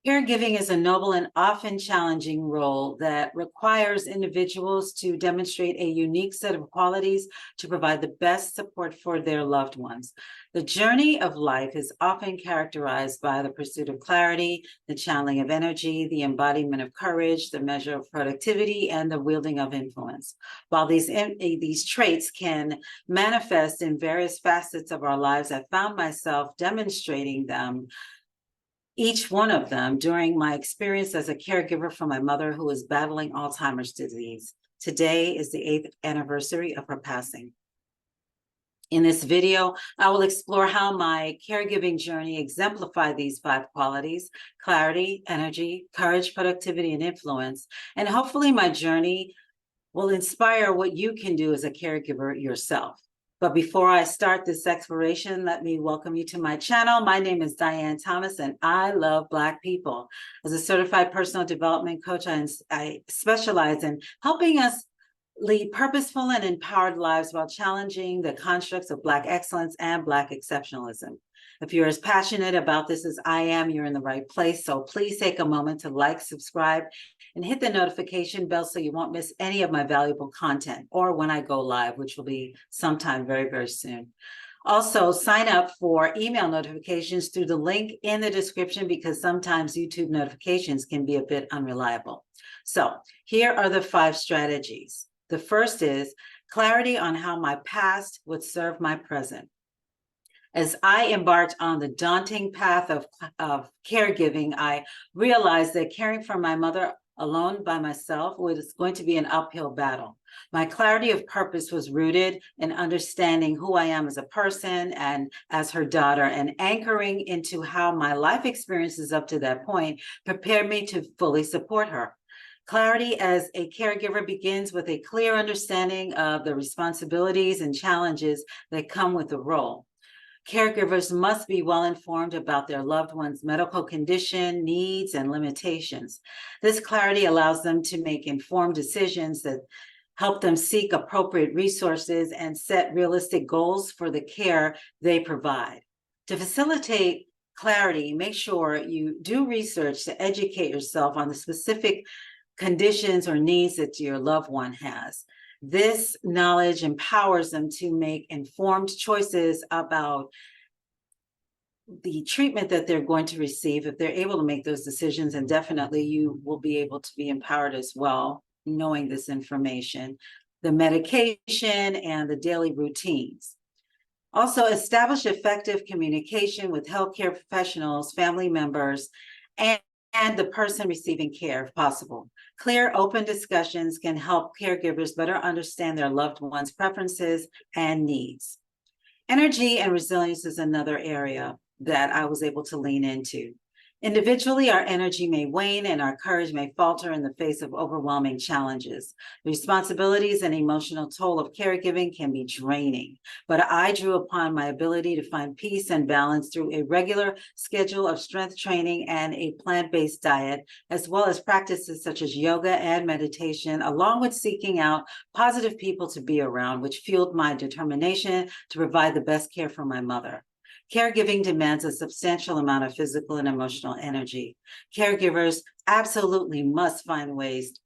Caregiving is a noble and often challenging role that requires individuals to demonstrate a unique set of qualities to provide the best support for their loved ones. The journey of life is often characterized by the pursuit of clarity, the channeling of energy, the embodiment of courage, the measure of productivity, and the wielding of influence. While these traits can manifest in various facets of our lives, I found myself demonstrating each one of them during my experience as a caregiver for my mother who is battling Alzheimer's disease. Today is the 8th anniversary of her passing. In this video, I will explore how my caregiving journey exemplified these 5 qualities: clarity, energy, courage, productivity, and influence. And hopefully my journey will inspire what you can do as a caregiver yourself. But before I start this exploration, let me welcome you to my channel. My name is Diane Thomas, and I love Black people. As a certified personal development coach, I specialize in helping us lead purposeful and empowered lives while challenging the constructs of Black excellence and Black exceptionalism. If you're as passionate about this as I am, you're in the right place. So please take a moment to like, subscribe, and hit the notification bell so you won't miss any of my valuable content or when I go live, which will be sometime very, very soon. Also, sign up for email notifications through the link in the description because sometimes YouTube notifications can be a bit unreliable. So here are the 5 strategies. The first is clarity on how my past would serve my present. As I embarked on the daunting path of caregiving, I realized that caring for my mother alone by myself was going to be an uphill battle. My clarity of purpose was rooted in understanding who I am as a person and as her daughter, and anchoring into how my life experiences up to that point prepared me to fully support her. Clarity as a caregiver begins with a clear understanding of the responsibilities and challenges that come with the role. Caregivers must be well informed about their loved one's medical condition, needs, and limitations. This clarity allows them to make informed decisions that help them seek appropriate resources and set realistic goals for the care they provide. To facilitate clarity, make sure you do research to educate yourself on the specific conditions or needs that your loved one has. This knowledge empowers them to make informed choices about the treatment that they're going to receive. If they're able to make those decisions, and definitely you will be able to be empowered as well, knowing this information, the medication and the daily routines. Also, establish effective communication with healthcare professionals, family members, and the person receiving care if possible. Clear, open discussions can help caregivers better understand their loved ones' preferences and needs. Energy and resilience is another area that I was able to lean into. Individually, our energy may wane and our courage may falter in the face of overwhelming challenges. The responsibilities and emotional toll of caregiving can be draining, but I drew upon my ability to find peace and balance through a regular schedule of strength training and a plant-based diet, as well as practices such as yoga and meditation, along with seeking out positive people to be around, which fueled my determination to provide the best care for my mother. Caregiving demands a substantial amount of physical and emotional energy. Caregivers absolutely must find ways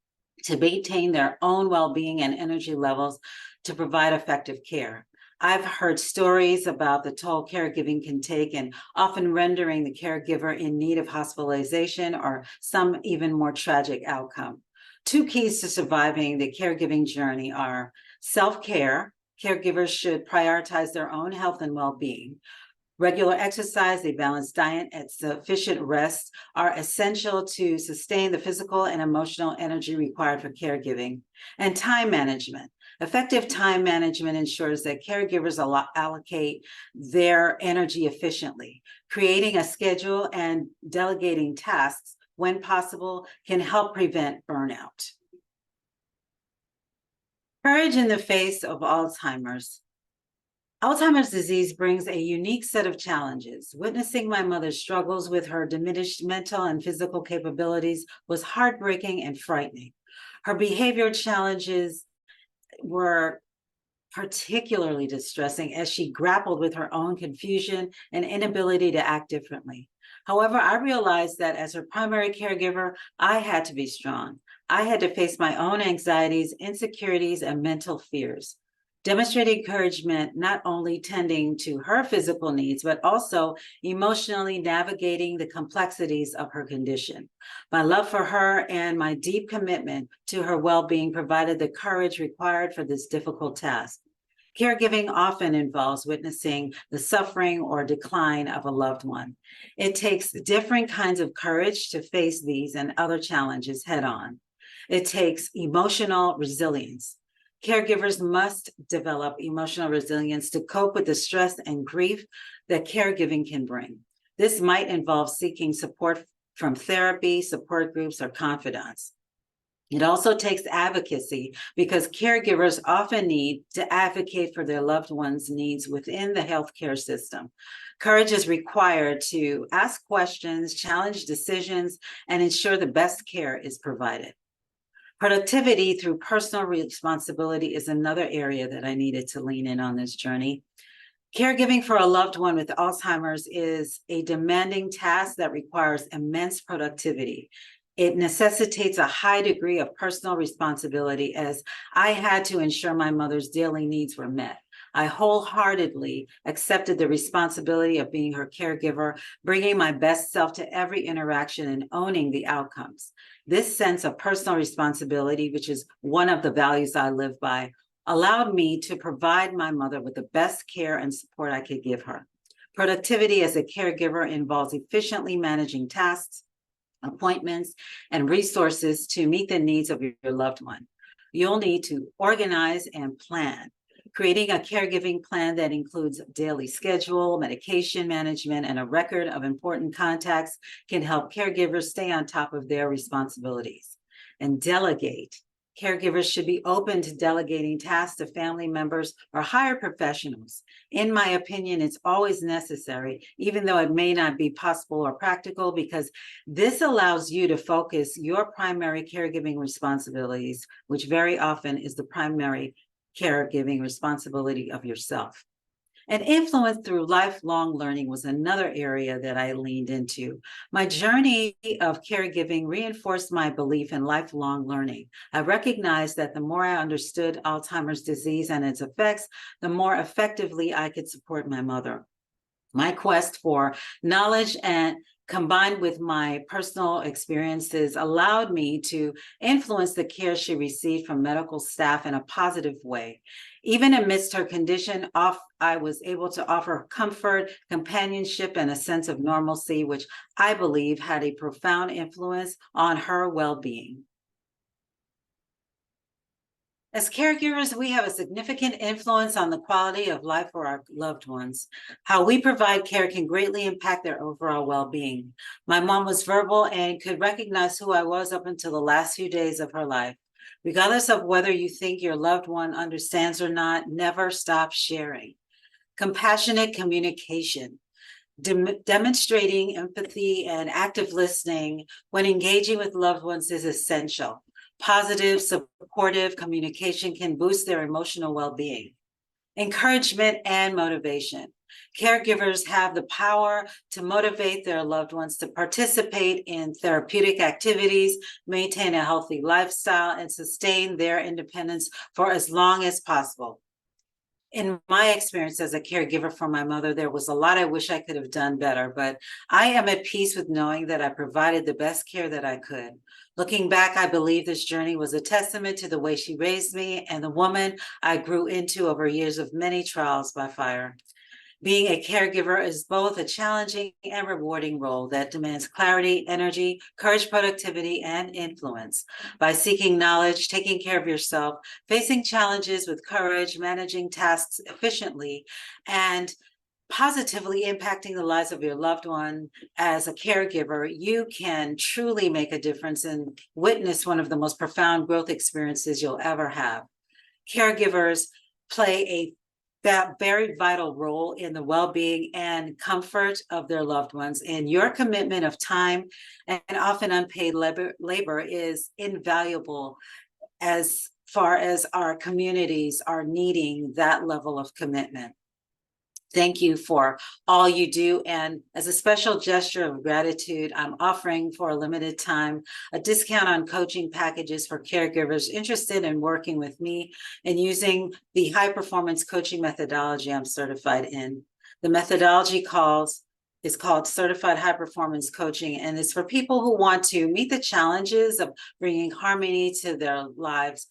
to maintain their own well-being and energy levels to provide effective care. I've heard stories about the toll caregiving can take, and often rendering the caregiver in need of hospitalization or some even more tragic outcome. 2 keys to surviving the caregiving journey are self-care. Caregivers should prioritize their own health and well-being. Regular exercise, a balanced diet, and sufficient rest are essential to sustain the physical and emotional energy required for caregiving. And time management. Effective time management ensures that caregivers allocate their energy efficiently. Creating a schedule and delegating tasks when possible can help prevent burnout. Courage in the face of Alzheimer's. Alzheimer's disease brings a unique set of challenges. Witnessing my mother's struggles with her diminished mental and physical capabilities was heartbreaking and frightening. Her behavior challenges were particularly distressing as she grappled with her own confusion and inability to act differently. However, I realized that as her primary caregiver, I had to be strong. I had to face my own anxieties, insecurities, and mental fears. Demonstrating courage meant not only tending to her physical needs, but also emotionally navigating the complexities of her condition. My love for her and my deep commitment to her well-being provided the courage required for this difficult task. Caregiving often involves witnessing the suffering or decline of a loved one. It takes different kinds of courage to face these and other challenges head on. It takes emotional resilience. Caregivers must develop emotional resilience to cope with the stress and grief that caregiving can bring. This might involve seeking support from therapy, support groups, or confidants. It also takes advocacy because caregivers often need to advocate for their loved ones' needs within the healthcare system. Courage is required to ask questions, challenge decisions, and ensure the best care is provided. Productivity through personal responsibility is another area that I needed to lean in on this journey. Caregiving for a loved one with Alzheimer's is a demanding task that requires immense productivity. It necessitates a high degree of personal responsibility as I had to ensure my mother's daily needs were met. I wholeheartedly accepted the responsibility of being her caregiver, bringing my best self to every interaction and owning the outcomes. This sense of personal responsibility, which is one of the values I live by, allowed me to provide my mother with the best care and support I could give her. Productivity as a caregiver involves efficiently managing tasks, appointments, and resources to meet the needs of your loved one. You'll need to organize and plan. Creating a caregiving plan that includes daily schedule, medication management, and a record of important contacts can help caregivers stay on top of their responsibilities. And delegate. Caregivers should be open to delegating tasks to family members or higher professionals. In my opinion, it's always necessary, even though it may not be possible or practical, because this allows you to focus your primary caregiving responsibilities, which very often is the primary caregiving responsibility of yourself. And influence through lifelong learning was another area that I leaned into. My journey of caregiving reinforced my belief in lifelong learning. I recognized that the more I understood Alzheimer's disease and its effects, the more effectively I could support my mother. My quest for knowledge and combined with my personal experiences allowed me to influence the care she received from medical staff in a positive way. Even amidst her condition, I was able to offer comfort, companionship, and a sense of normalcy, which I believe had a profound influence on her well-being. As caregivers, we have a significant influence on the quality of life for our loved ones. How we provide care can greatly impact their overall well-being. My mom was verbal and could recognize who I was up until the last few days of her life. Regardless of whether you think your loved one understands or not, never stop sharing. Compassionate communication. Demonstrating empathy and active listening when engaging with loved ones is essential. Positive, supportive communication can boost their emotional well-being. Encouragement and motivation. Caregivers have the power to motivate their loved ones to participate in therapeutic activities, maintain a healthy lifestyle, and sustain their independence for as long as possible. In my experience as a caregiver for my mother, there was a lot I wish I could have done better, but I am at peace with knowing that I provided the best care that I could. Looking back, I believe this journey was a testament to the way she raised me and the woman I grew into over years of many trials by fire. Being a caregiver is both a challenging and rewarding role that demands clarity, energy, courage, productivity, and influence. By seeking knowledge, taking care of yourself, facing challenges with courage, managing tasks efficiently, and positively impacting the lives of your loved one as a caregiver, you can truly make a difference and witness one of the most profound growth experiences you'll ever have. Caregivers play that very vital role in the well-being and comfort of their loved ones. And your commitment of time and often unpaid labor is invaluable as far as our communities are needing that level of commitment. Thank you for all you do. And as a special gesture of gratitude, I'm offering for a limited time a discount on coaching packages for caregivers interested in working with me and using the high performance coaching methodology I'm certified in. The methodology is called Certified High Performance Coaching, and it's for people who want to meet the challenges of bringing harmony to their lives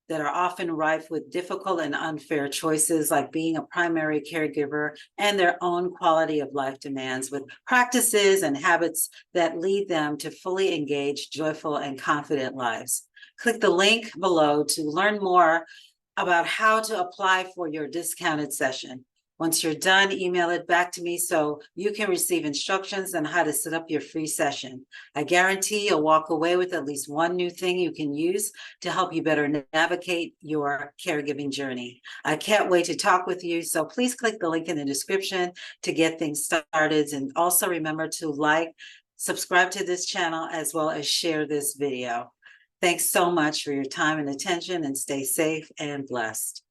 that are often rife with difficult and unfair choices, like being a primary caregiver, and their own quality of life demands, with practices and habits that lead them to fully engaged, joyful, and confident lives. Click the link below to learn more about how to apply for your discounted session. Once you're done, email it back to me so you can receive instructions on how to set up your free session. I guarantee you'll walk away with at least one new thing you can use to help you better navigate your caregiving journey. I can't wait to talk with you, so please click the link in the description to get things started. And also remember to like, subscribe to this channel, as well as share this video. Thanks so much for your time and attention, and stay safe and blessed.